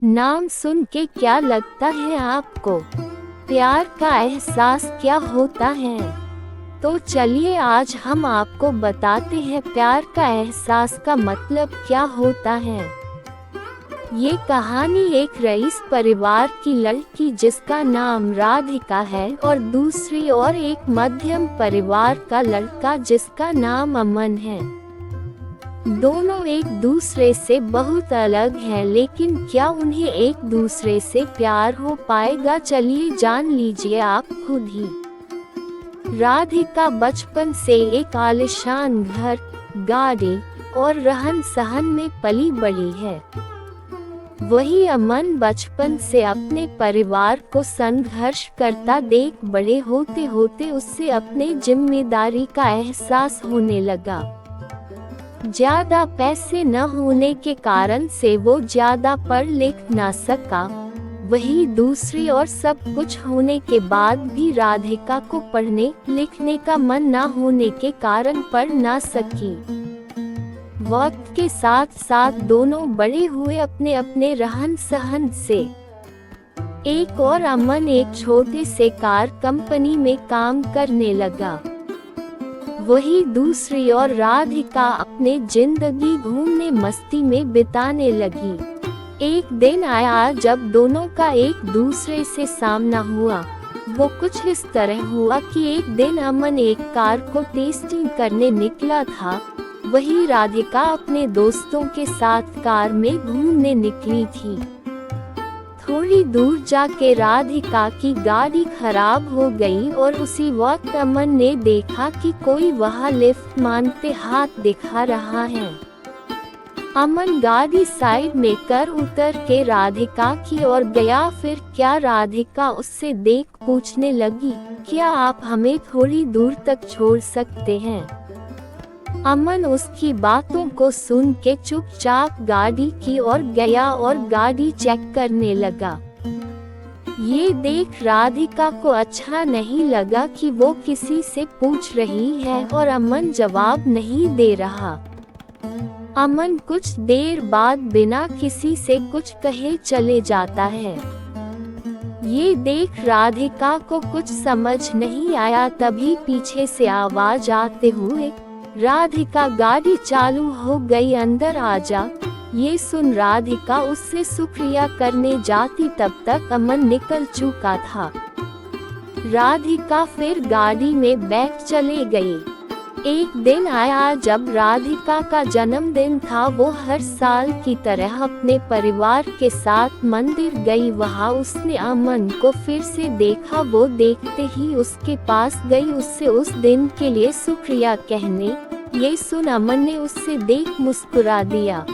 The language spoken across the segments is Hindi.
नाम सुन के क्या लगता है आपको? प्यार का एहसास क्या होता है? तो चलिए आज हम आपको बताते हैं प्यार का एहसास का मतलब क्या होता है। ये कहानी एक रईस परिवार की लड़की जिसका नाम राधिका है और दूसरी और एक मध्यम परिवार का लड़का जिसका नाम अमन है। दोनों एक दूसरे से बहुत अलग हैं, लेकिन क्या उन्हें एक दूसरे से प्यार हो पाएगा? चलिए जान लीजिए आप खुद ही। राधिका बचपन से एक आलीशान घर, गाड़ी और रहन सहन में पली बड़ी है। वही अमन बचपन से अपने परिवार को संघर्ष करता देख बड़े होते होते उससे अपने जिम्मेदारी का एहसास होने लगा। ज्यादा पैसे न होने के कारण से वो ज्यादा पढ़ लिख ना सका। वही दूसरी और सब कुछ होने के बाद भी राधिका को पढ़ने लिखने का मन न होने के कारण पढ़ ना सकी। वक्त के साथ साथ दोनों बड़े हुए अपने अपने रहन सहन से। एक और अमन एक छोटे से कार कंपनी में काम करने लगा। वही दूसरी और राधिका अपने जिंदगी घूमने मस्ती में बिताने लगी। एक दिन आया जब दोनों का एक दूसरे से सामना हुआ। वो कुछ इस तरह हुआ कि एक दिन अमन एक कार को टेस्टिंग करने निकला था। वही राधिका अपने दोस्तों के साथ कार में घूमने निकली थी। थोड़ी दूर जाके राधिका की गाड़ी खराब हो गई और उसी वक्त अमन ने देखा कि कोई वहां लिफ्ट मांगते हाथ दिखा रहा है। अमन गाड़ी साइड में कर उतर के राधिका की ओर गया। फिर क्या राधिका उससे देख पूछने लगी, क्या आप हमें थोड़ी दूर तक छोड़ सकते हैं? अमन उसकी बातों को सुन के चुपचाप गाड़ी की ओर गया और गाड़ी चेक करने लगा। ये देख राधिका को अच्छा नहीं लगा कि वो किसी से पूछ रही है और अमन जवाब नहीं दे रहा। अमन कुछ देर बाद बिना किसी से कुछ कहे चले जाता है। ये देख राधिका को कुछ समझ नहीं आया। तभी पीछे से आवाज आते हुए, राधिका गाड़ी चालू हो गई, अंदर आ जा। ये सुन राधिका उससे शुक्रिया करने जाती, तब तक अमन निकल चुका था। राधिका फिर गाड़ी में बैठ चले गई। एक दिन आया जब राधिका का जन्मदिन था। वो हर साल की तरह अपने परिवार के साथ मंदिर गई। वहाँ उसने अमन को फिर से देखा। वो देखते ही उसके पास गई उससे उस दिन के लिए शुक्रिया कहने। ये सुन अमन ने उससे देख मुस्कुरा दिया।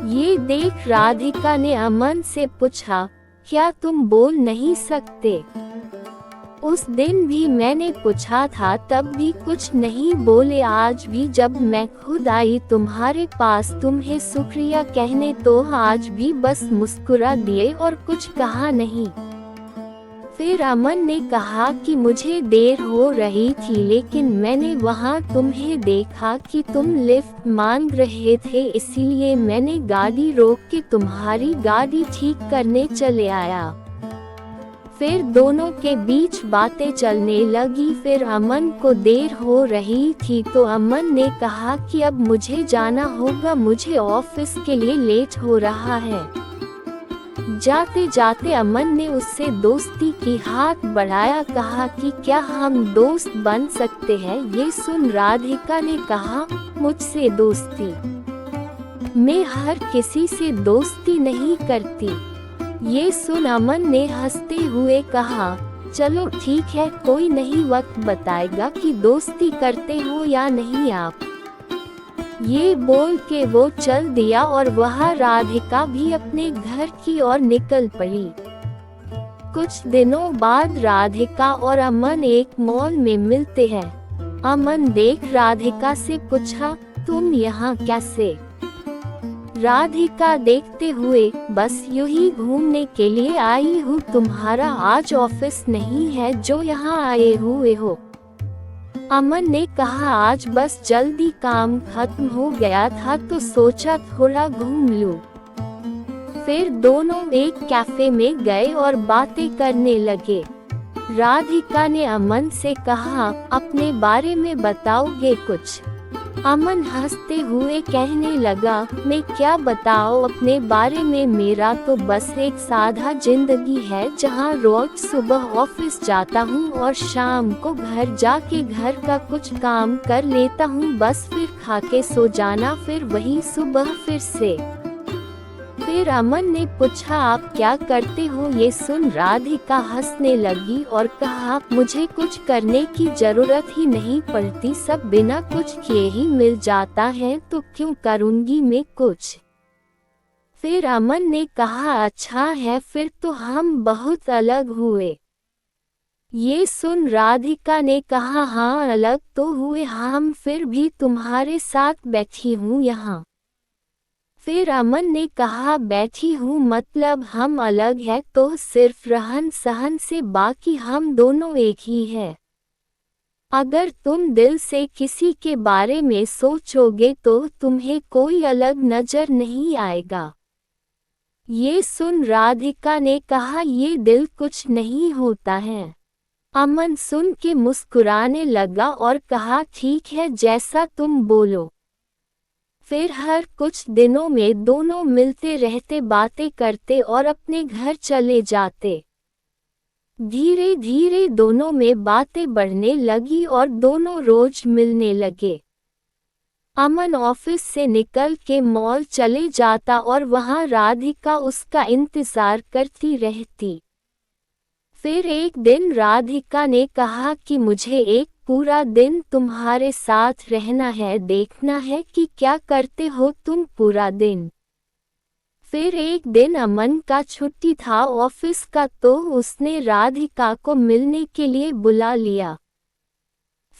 ये देख राधिका ने अमन से पूछा, क्या तुम बोल नहीं सकते? उस दिन भी मैंने पूछा था, तब भी कुछ नहीं बोले। आज भी जब मैं खुद आई तुम्हारे पास तुम्हें शुक्रिया कहने, तो आज भी बस मुस्कुरा दिए और कुछ कहा नहीं। फिर अमन ने कहा कि मुझे देर हो रही थी, लेकिन मैंने वहाँ तुम्हें देखा कि तुम लिफ्ट मांग रहे थे, इसीलिए मैंने गाड़ी रोक के तुम्हारी गाड़ी ठीक करने चले आया। फिर दोनों के बीच बातें चलने लगी। फिर अमन को देर हो रही थी तो अमन ने कहा कि अब मुझे जाना होगा, मुझे ऑफिस के लिए लेट हो रहा है। जाते जाते अमन ने उससे दोस्ती की हाथ बढ़ाया, कहा कि क्या हम दोस्त बन सकते हैं? ये सुन राधिका ने कहा, मुझसे दोस्ती? मैं हर किसी से दोस्ती नहीं करती। ये सुन अमन ने हंसते हुए कहा, चलो ठीक है, कोई नहीं वक्त बताएगा कि दोस्ती करते हो या नहीं आप। ये बोल के वो चल दिया और वह राधिका भी अपने घर की ओर निकल पड़ी। कुछ दिनों बाद राधिका और अमन एक मॉल में मिलते हैं। अमन देख राधिका से पूछा, तुम यहाँ कैसे? राधिका देखते हुए, बस यूं ही घूमने के लिए आई हूँ, तुम्हारा आज ऑफिस नहीं है जो यहाँ आए हुए हो? अमन ने कहा, आज बस जल्दी काम खत्म हो गया था तो सोचा थोड़ा घूम लूं। फिर दोनों एक कैफे में गए और बातें करने लगे। राधिका ने अमन से कहा, अपने बारे में बताओगे कुछ? अमन हंसते हुए कहने लगा, मैं क्या बताऊं अपने बारे में, मेरा तो बस एक सादा जिंदगी है जहां रोज सुबह ऑफिस जाता हूं और शाम को घर जाके घर का कुछ काम कर लेता हूं, बस फिर खा के सो जाना, फिर वही सुबह फिर से। फिर अमन ने पूछा, आप क्या करते हो? ये सुन राधिका हंसने लगी और कहा, मुझे कुछ करने की जरूरत ही नहीं पड़ती, सब बिना कुछ किए ही मिल जाता है, तो क्यों करूँगी मैं कुछ। फिर अमन ने कहा, अच्छा है, फिर तो हम बहुत अलग हुए। ये सुन राधिका ने कहा, हाँ अलग तो हुए हम, फिर भी तुम्हारे साथ बैठी हूँ यहाँ। फिर अमन ने कहा, बैठी हूँ मतलब हम अलग हैं तो सिर्फ रहन सहन से, बाकी हम दोनों एक ही हैं। अगर तुम दिल से किसी के बारे में सोचोगे तो तुम्हें कोई अलग नजर नहीं आएगा। ये सुन राधिका ने कहा, ये दिल कुछ नहीं होता है। अमन सुन के मुस्कुराने लगा और कहा, ठीक है जैसा तुम बोलो। फिर हर कुछ दिनों में दोनों मिलते रहते, बातें करते और अपने घर चले जाते। धीरे धीरे दोनों में बातें बढ़ने लगी और दोनों रोज मिलने लगे। अमन ऑफिस से निकल के मॉल चले जाता और वहां राधिका उसका इंतजार करती रहती। फिर एक दिन राधिका ने कहा कि मुझे एक पूरा दिन तुम्हारे साथ रहना है, देखना है कि क्या करते हो तुम पूरा दिन। फिर एक दिन अमन का छुट्टी था ऑफिस का, तो उसने राधिका को मिलने के लिए बुला लिया।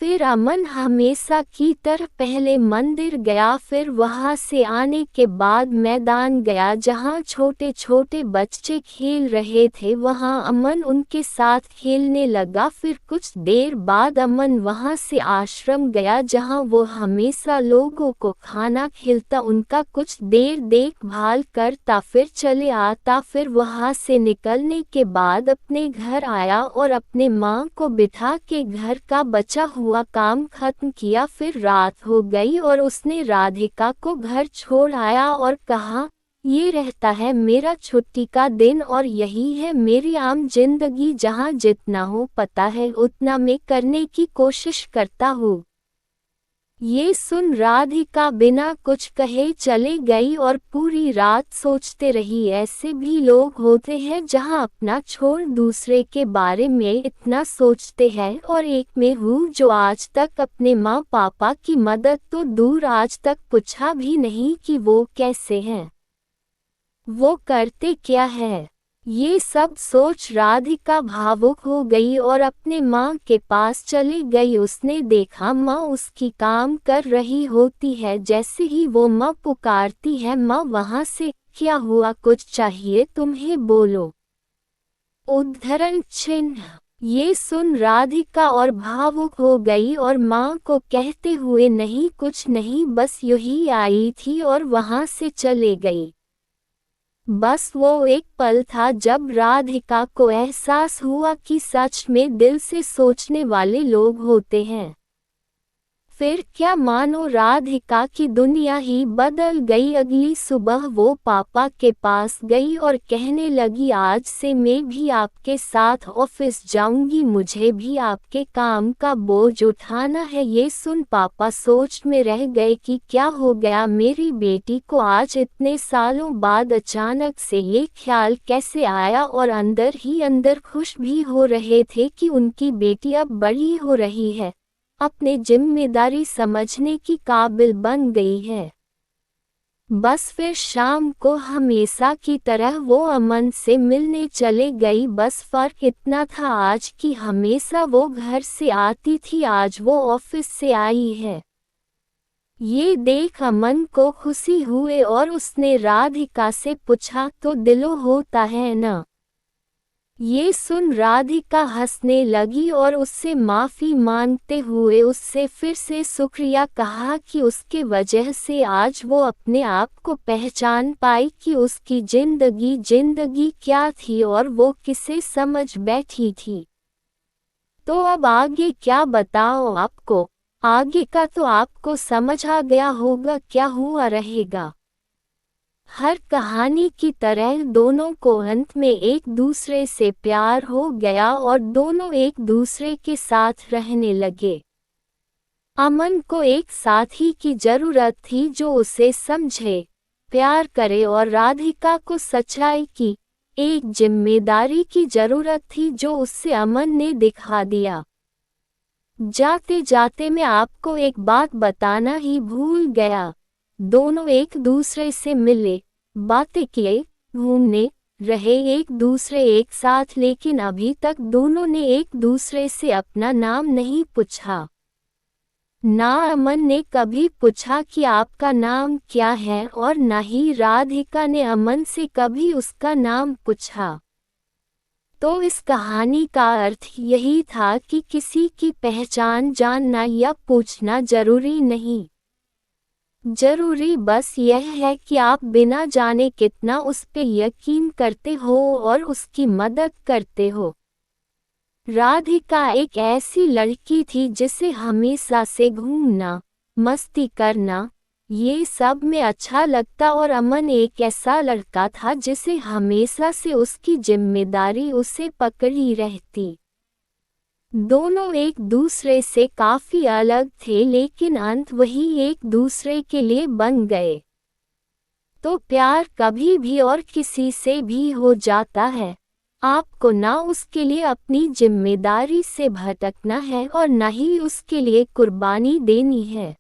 फिर अमन हमेशा की तरह पहले मंदिर गया, फिर वहां से आने के बाद मैदान गया जहां छोटे छोटे बच्चे खेल रहे थे, वहां अमन उनके साथ खेलने लगा। फिर कुछ देर बाद अमन वहां से आश्रम गया जहां वो हमेशा लोगों को खाना खिलाता, उनका कुछ देर देखभाल करता, फिर चले आता। फिर वहां से निकलने के बाद अपने घर आया और अपने माँ को बिठा के घर का बचा हुआ काम खत्म किया। फिर रात हो गई और उसने राधिका को घर छोड़ आया और कहा, ये रहता है मेरा छुट्टी का दिन और यही है मेरी आम जिंदगी, जहाँ जितना हो पता है उतना मैं करने की कोशिश करता हूँ। ये सुन राधिका बिना कुछ कहे चले गई और पूरी रात सोचते रही। ऐसे भी लोग होते हैं जहां अपना छोड़ दूसरे के बारे में इतना सोचते हैं, और एक में हूँ जो आज तक अपने माँ पापा की मदद तो दूर, आज तक पूछा भी नहीं कि वो कैसे हैं, वो करते क्या है। ये सब सोच राधिका भावुक हो गई और अपने माँ के पास चली गई। उसने देखा माँ उसकी काम कर रही होती है। जैसे ही वो माँ पुकारती है, माँ वहाँ से, क्या हुआ, कुछ चाहिए तुम्हें, बोलो। उद्धरण चिन्ह। ये सुन राधिका और भावुक हो गई और माँ को कहते हुए, नहीं कुछ नहीं, बस यही आई थी, और वहाँ से चले गई। बस वो एक पल था जब राधिका को एहसास हुआ कि सच में दिल से सोचने वाले लोग होते हैं। फिर क्या मानो राधिका की दुनिया ही बदल गई। अगली सुबह वो पापा के पास गई और कहने लगी, आज से मैं भी आपके साथ ऑफिस जाऊंगी, मुझे भी आपके काम का बोझ उठाना है। ये सुन पापा सोच में रह गए कि क्या हो गया मेरी बेटी को, आज इतने सालों बाद अचानक से ये ख्याल कैसे आया, और अंदर ही अंदर खुश भी हो रहे थे कि उनकी बेटी अब बड़ी हो रही है, अपने जिम्मेदारी समझने की काबिल बन गई है। बस फिर शाम को हमेशा की तरह वो अमन से मिलने चले गई। बस फर्क इतना था आज कि हमेशा वो घर से आती थी, आज वो ऑफिस से आई है। ये देख अमन को खुशी हुई और उसने राधिका से पूछा, तो दिलो होता है ना। ये सुन राधिका हंसने लगी और उससे माफ़ी मांगते हुए उससे फिर से शुक्रिया कहा कि उसके वजह से आज वो अपने आप को पहचान पाई कि उसकी जिंदगी क्या थी और वो किसे समझ बैठी थी। तो अब आगे क्या बताओ आपको? आगे का तो आपको समझ आ गया होगा क्या हुआ रहेगा। हर कहानी की तरह दोनों को अंत में एक दूसरे से प्यार हो गया और दोनों एक दूसरे के साथ रहने लगे। अमन को एक साथी की जरूरत थी जो उसे समझे, प्यार करे, और राधिका को सच्चाई की एक जिम्मेदारी की जरूरत थी जो उससे अमन ने दिखा दिया। जाते जाते मैं आपको एक बात बताना ही भूल गया। दोनों एक दूसरे से मिले, बातें किए, घूमने रहे एक दूसरे एक साथ, लेकिन अभी तक दोनों ने एक दूसरे से अपना नाम नहीं पूछा। ना अमन ने कभी पूछा कि आपका नाम क्या है और ना ही राधिका ने अमन से कभी उसका नाम पूछा। तो इस कहानी का अर्थ यही था कि किसी की पहचान जानना या पूछना जरूरी नहीं। जरूरी बस यह है कि आप बिना जाने कितना उस पे यकीन करते हो और उसकी मदद करते हो। राधिका एक ऐसी लड़की थी जिसे हमेशा से घूमना, मस्ती करना, ये सब में अच्छा लगता, और अमन एक ऐसा लड़का था जिसे हमेशा से उसकी जिम्मेदारी उसे पकड़ी रहती। दोनों एक दूसरे से काफी अलग थे लेकिन अंत वही एक दूसरे के लिए बन गए। तो प्यार कभी भी और किसी से भी हो जाता है। आपको ना उसके लिए अपनी जिम्मेदारी से भटकना है और ना ही उसके लिए कुर्बानी देनी है।